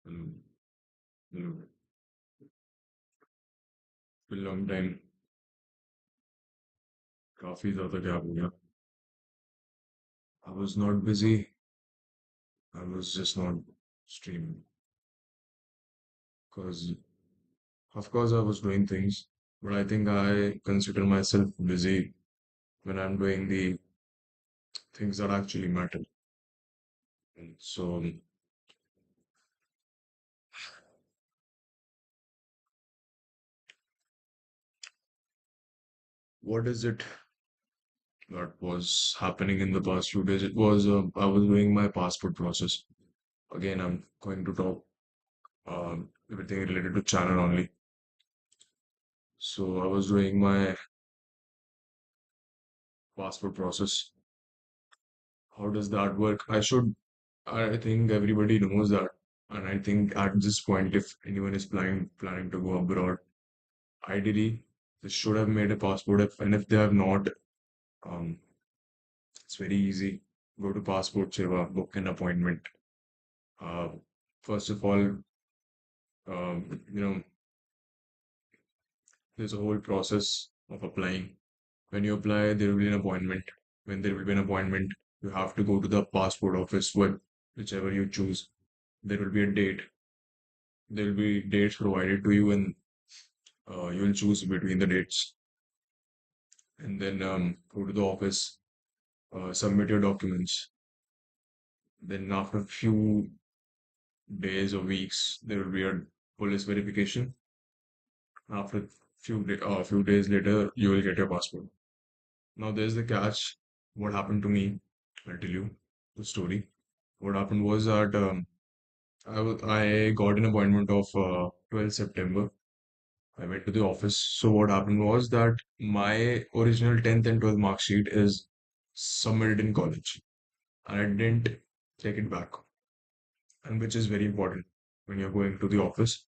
Mm, mm, for a long time काफी ज्यादा gap हो गया. I was not busy. I was just not streaming because, of course, I was doing things, but I think I consider myself busy when I'm doing the things that actually matter. And so, what is it that was happening in the past few days? It was I was doing my passport process. Again, I'm going to talk everything related to channel only. So I was doing my passport process. How does that work? I think everybody knows that. And I think at this point, if anyone is planning to go abroad, ideally they should have made a passport. And if they have not, um, it's very easy. Go to Passport Seva, book an appointment. Uh, First of all, you know, there's a whole process of applying. When you apply, there will be an appointment. When there will be an appointment, you have to go to the passport office, whichever you choose. There will be a date. There will be dates provided to you, and you will choose between the dates. And then go to the office, submit your documents. Then after a few days or weeks, there will be a police verification. After few days later, you will get your passport. Now there's the catch. What happened to me? I'll tell you the story. What happened was that I got an appointment of 12th September. I went to the office. So what happened was that my original 10th and 12th mark sheet is submitted in college, and I didn't take it back, and which is very important when you're going to the office.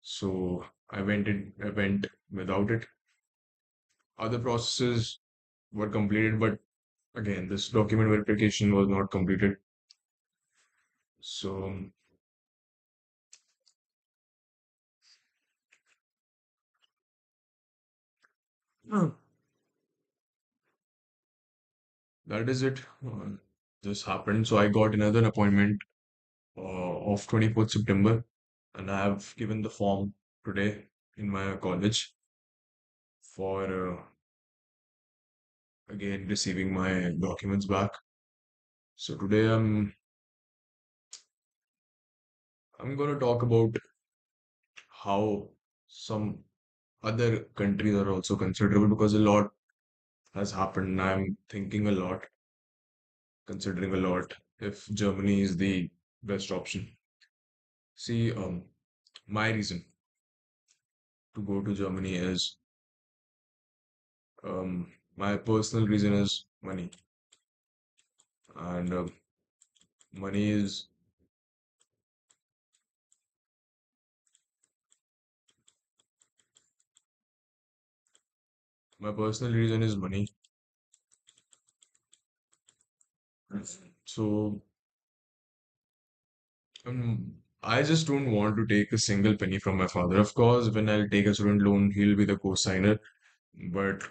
So I went without it. Other processes were completed, but again, this document verification was not completed. So uh, that is it. This happened. So I got another appointment of 24th September, and I have given the form today in my college for again receiving my documents back. So today I'm going to talk about how some other countries are also considerable because a lot has happened. I'm thinking a lot, considering a lot if Germany is the best option. See, my reason to go to Germany is my personal reason is money, and money is my personal reason is money. So I just don't want to take a single penny from my father. Of course, when I'll take a student loan, he'll be the co-signer. But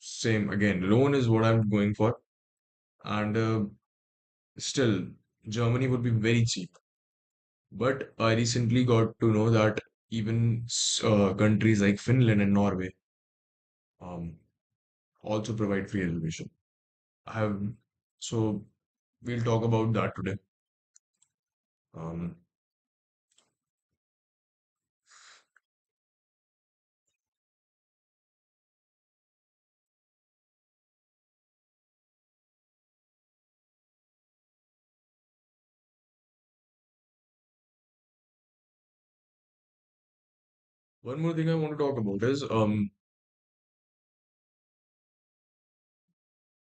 same again, loan is what I'm going for, and still, Germany would be very cheap. But I recently got to know that even countries like Finland and Norway um, also provide free education. I have so we'll talk about that today. Um, One more thing I want to talk about is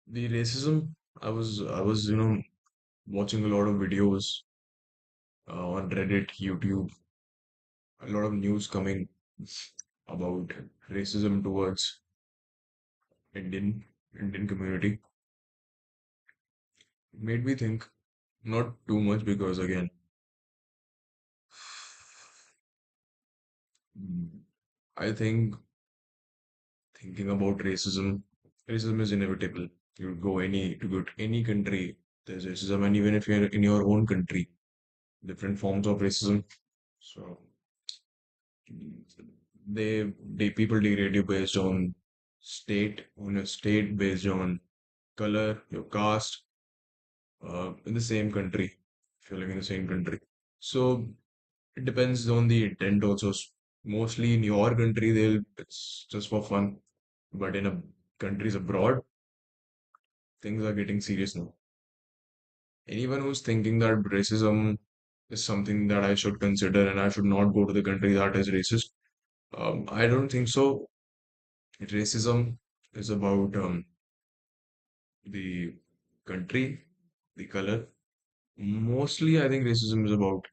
the racism. I was watching a lot of videos on Reddit, YouTube, a lot of news coming about racism towards Indian community. It made me think, not too much because again, Mm, I think thinking about racism, racism is inevitable. You go to go to any country, there's racism, and even if you're in your own country, different forms of racism. So they people degrade you based on on a state, based on color, your caste, in the same country, if you're living in the same country. So it depends on the intent also. Mostly in your country, it's just for fun, but in a countries abroad, things are getting serious now. Anyone who's thinking that racism is something that I should consider and I should not go to the country that is racist, I don't think so. Racism is about the country, the color. Mostly, I think racism is about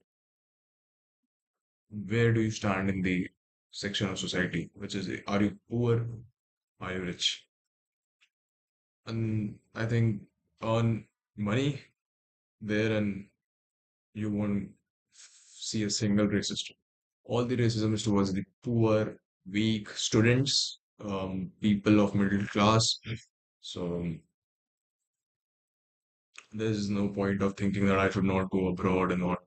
where do you stand in the section of society, which is, are you poor, are you rich? And I think earn money there and you won't see a single racist. All the racism is towards the poor, weak students, people of middle class. So there's no point of thinking that I should not go abroad and not.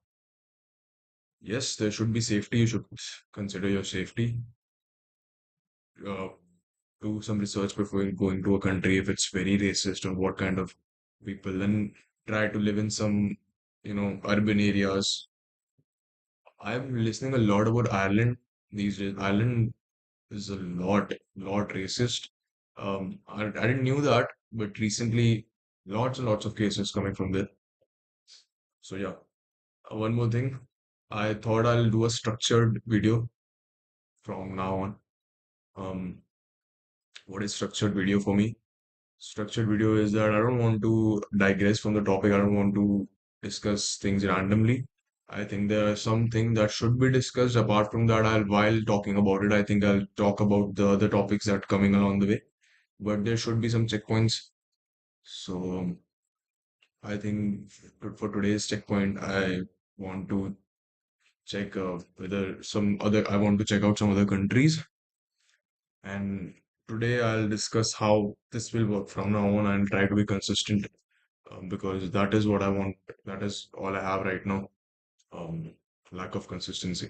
Yes, there should be safety. You should consider your safety. Uh, do some research before going to a country if it's very racist or what kind of people, and try to live in some, urban areas. I'm listening a lot about Ireland these days. Ireland is a lot racist. I didn't knew that, but recently, lots and lots of cases coming from there. So yeah, one more thing. I thought I'll do a structured video from now on. Um, what is structured video for me? Structured video is that I don't want to digress from the topic. I don't want to discuss things randomly. I think there are some things that should be discussed. Apart from that, while talking about it, I think I'll talk about the other topics that are coming along the way. But there should be some checkpoints. So I think for today's checkpoint, I want to check whether I want to check out some other countries. And today I'll discuss how this will work from now on and try to be consistent because that is what I want. That is all I have right now. Um, Lack of consistency.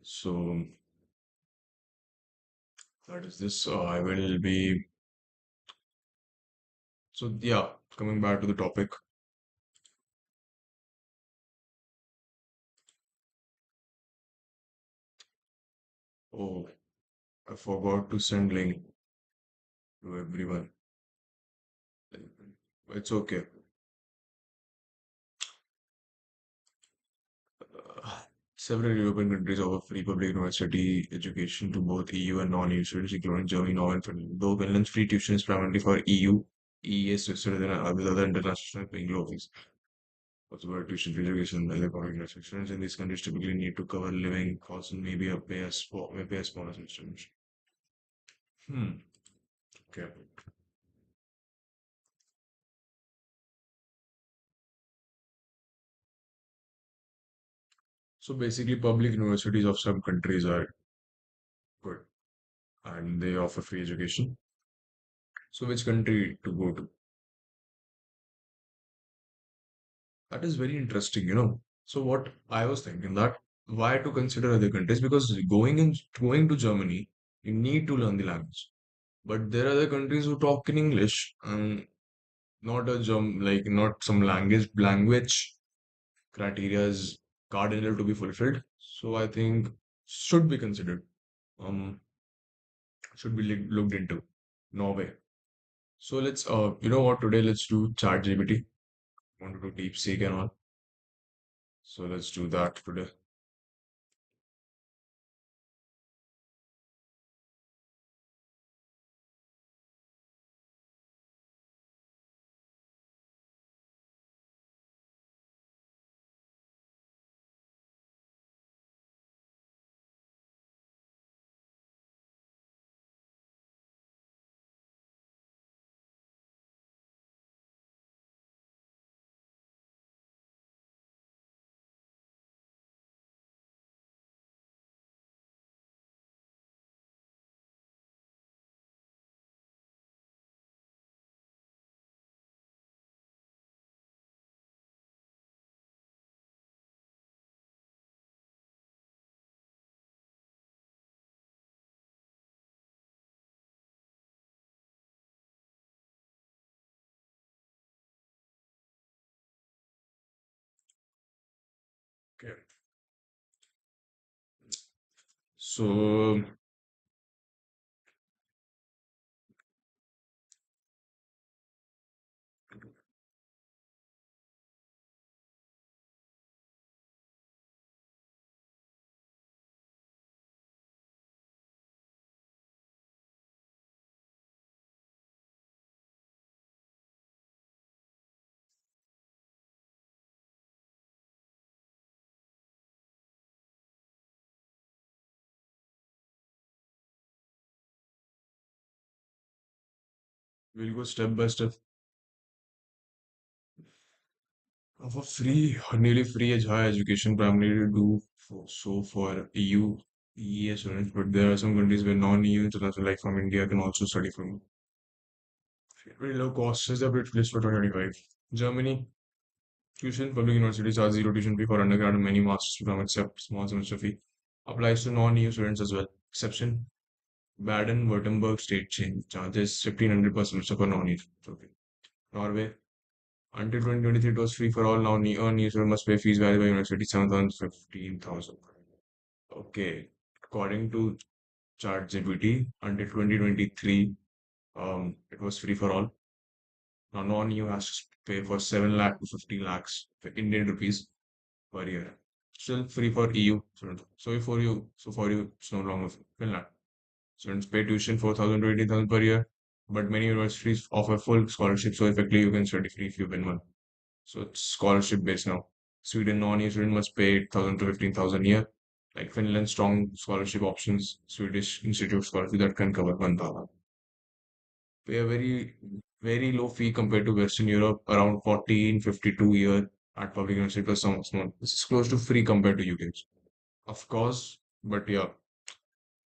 So that is this. I will be. So yeah, coming back to the topic. Oh, I forgot to send link to everyone. It's okay. Several European countries offer free public university education to both EU and non-EU students, including Germany, Norway, and Finland. Though Finland's free tuition is primarily for EU, EES, Switzerland, and with other international paying fees. Also, where tuition fee education and economic class students in these countries typically need to cover living costs and maybe maybe a smaller institution. Hmm. Okay. So basically, public universities of some countries are good and they offer free education. So which country to go to? That is very interesting. So what I was thinking that why to consider other countries? Because going to Germany, you need to learn the language. But there are other countries who talk in English and not a not some language criteria is cardinal to be fulfilled. So I think should be considered. Should be looked into. Norway. So let's you know what today let's do chat GPT. Want to do deep seek and all. So let's do that today. Okay. So we'll go step by step. For free, nearly free higher education primarily do for EU, EEA students, but there are some countries where non-EU international, like from India, can also study from very low cost. Is the bit list for 2025. Germany, tuition, public universities are zero tuition fee for undergrad and many master's program except small semester fee. Applies to non-EU students as well. Exception, Baden-Württemberg state change charges 1500 per semester for non-EU. Okay. Norway, until 2023, it was free for all. Now, new students must pay fees vary by university 7,000, 15,000. Okay. According to ChatGPT, until 2023, it was free for all. Now, non-EU has to pay for 7 lakh to 50 lakhs for Indian rupees per year. Still free for EU students. So for you, it's no longer Finland. Students pay tuition 4,000 to 18,000 per year, but many universities offer full scholarship, so effectively you can study free if you win one. So it's scholarship based now. Sweden non-EU student must pay 8,000 to 15,000 a year. Like Finland, strong scholarship options. Swedish Institute scholarship that can cover 1,000. Pay a very low fee compared to Western Europe, around 1452 a year at public university plus some small. This is close to free compared to UK. Of course, but yeah,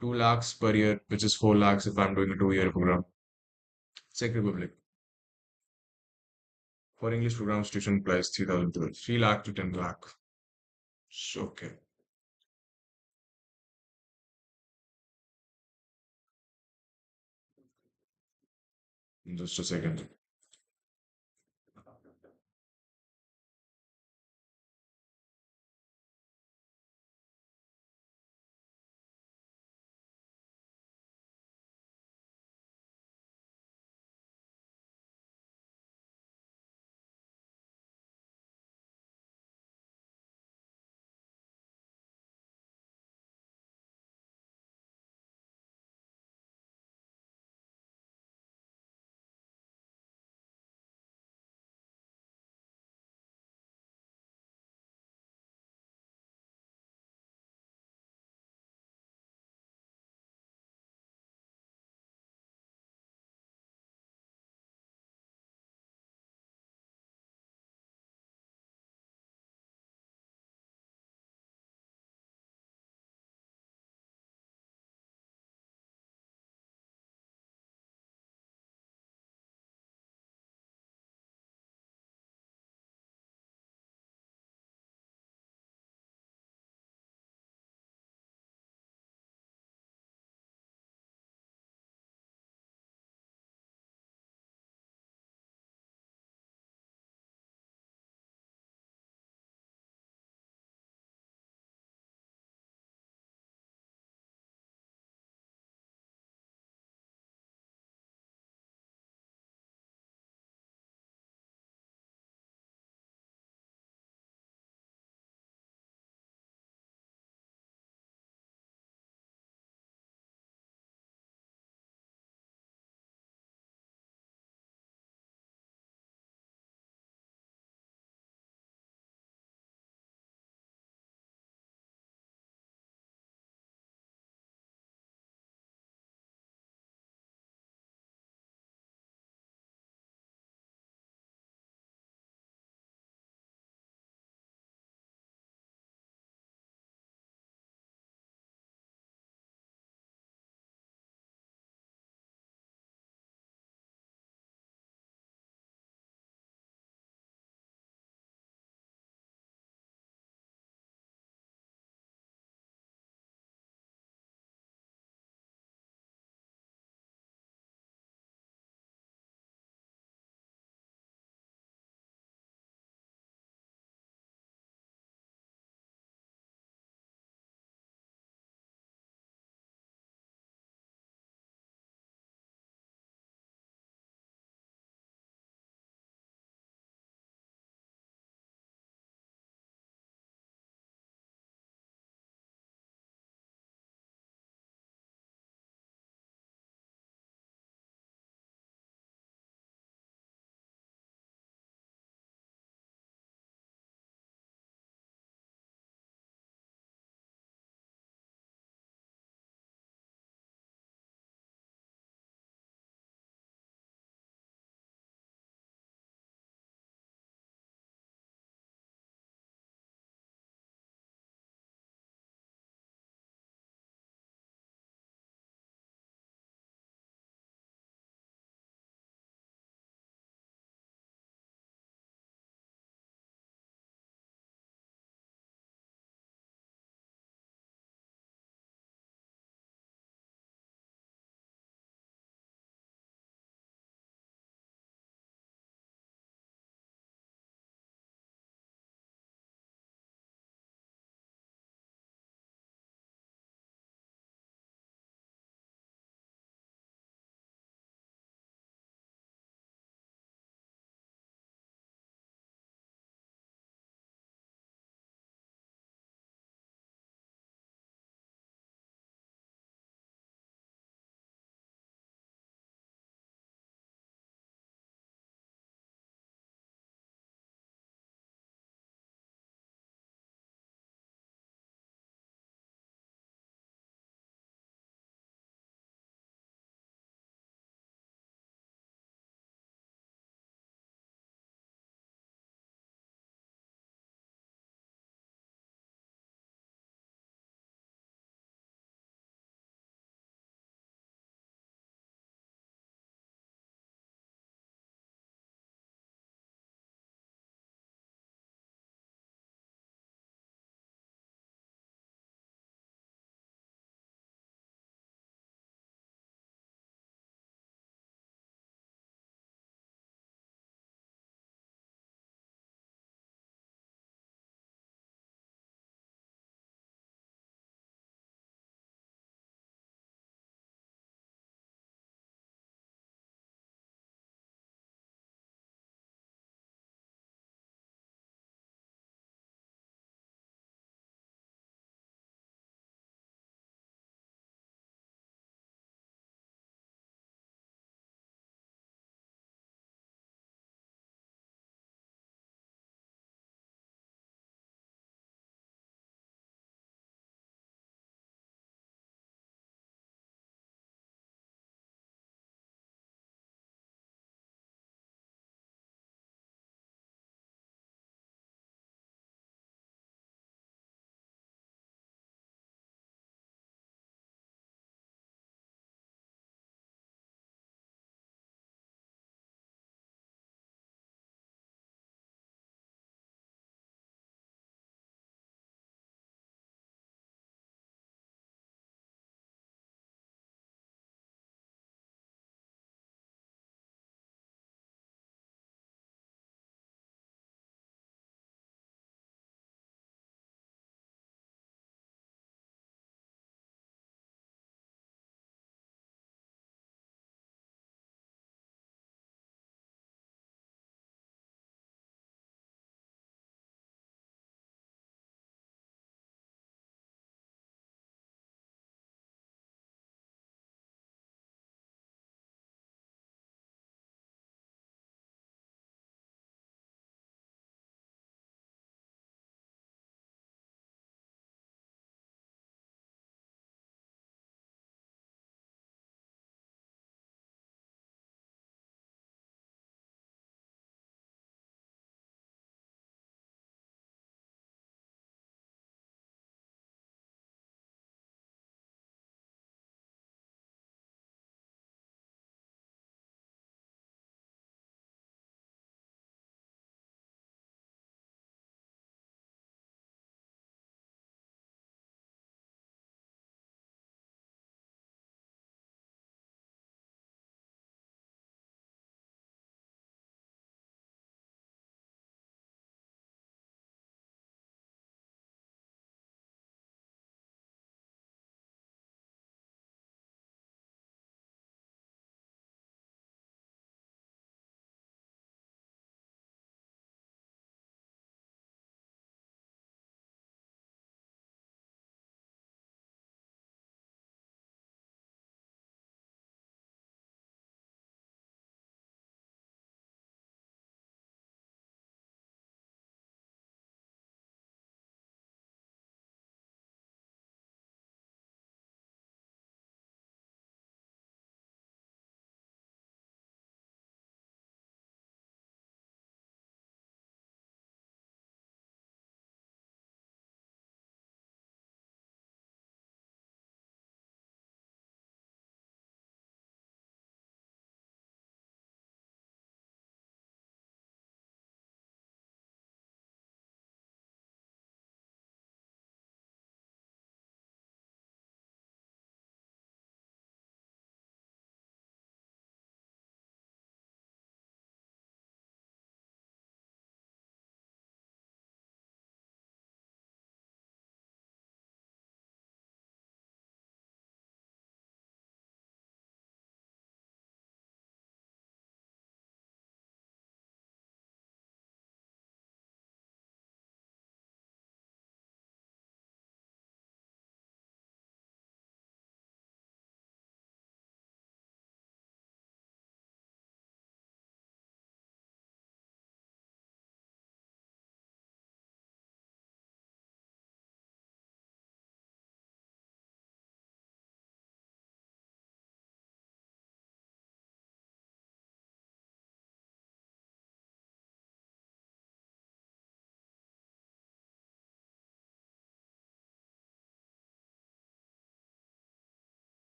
2 lakhs per year, which is 4 lakhs if I'm doing a 2 year program. Czech Republic. For English programs, tuition price 3,000 to 3 lakh to 10 lakh. So, okay, just a second.